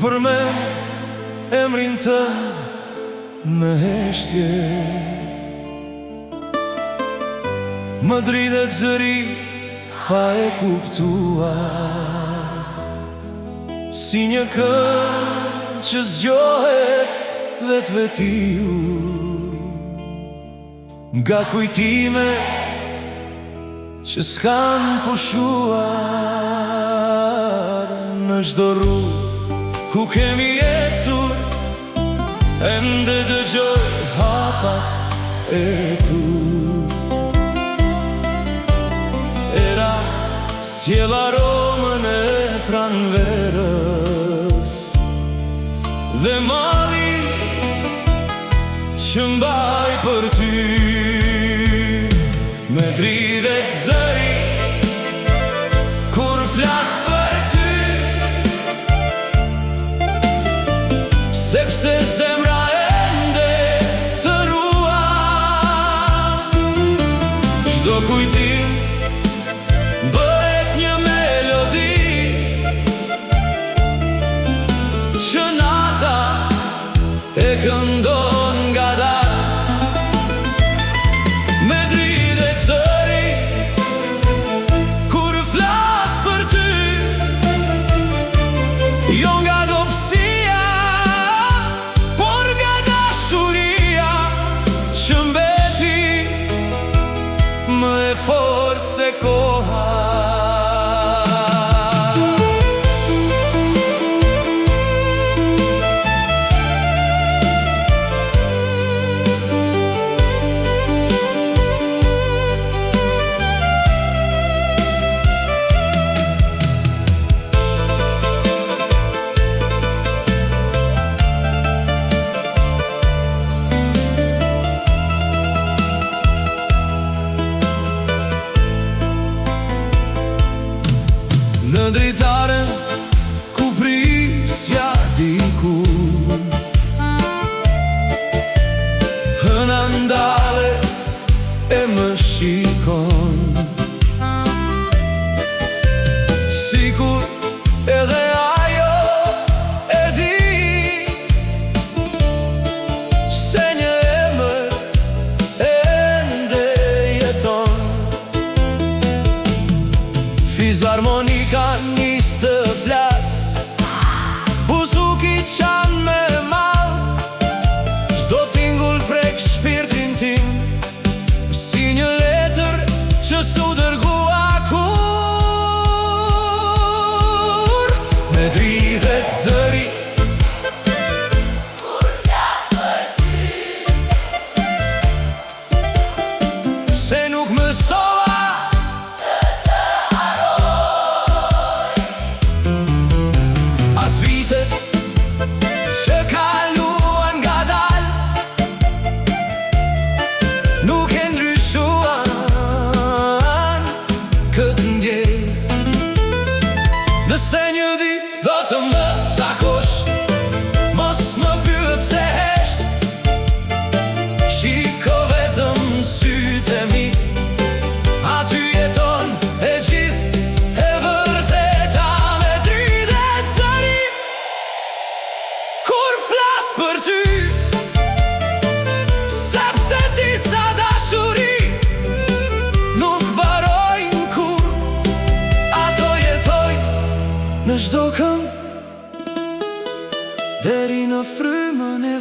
përmend emrin tënd në heshtje, më dridhet zëri pa e kuptuar, si një këngë që zgjohet vetvetiu nga kujtime që s'kan pushuar. Në çdo rrugë ku kemi ecur, ende dëgjoj hapat e tu. Era sjell aromën e pranverës dhe malli që mbaj për ty. Me dridhet zëri kur flas për ty, sepse zemra ende të ruan. Çdo kujtim bëhet një melodi që nata e këndon ngadalë. Me dridhet zëri kur flas për ty, jo nga dobësia, por nga dashuria që mbeti më e fortë se koha. Në dritaren ku prisja diku, hëna ndale e më shikon, sikur edhe ajo e di se një emër ende jeton. Fizarmonika nis të flas, buzuki qan me mal, çdo tingull prek shpirtin tim, si një letër që s'u dërgua kur. Me dridhet zëri kur flas për ty, se nuk mësova vitet që kaluan ngadal, nuk e ndryshuan këtë ndjej. Nëse një ditë do të më takosh, mos më pyet pse hesht, shiko vetëm sytë e mi, aty jeton e gjithë e vërteta. Me dridhet zëri kur flas për ty, sepse disa dashuri nuk mbarojnë kur, ato jetojnë në çdo këngë deri në frymën e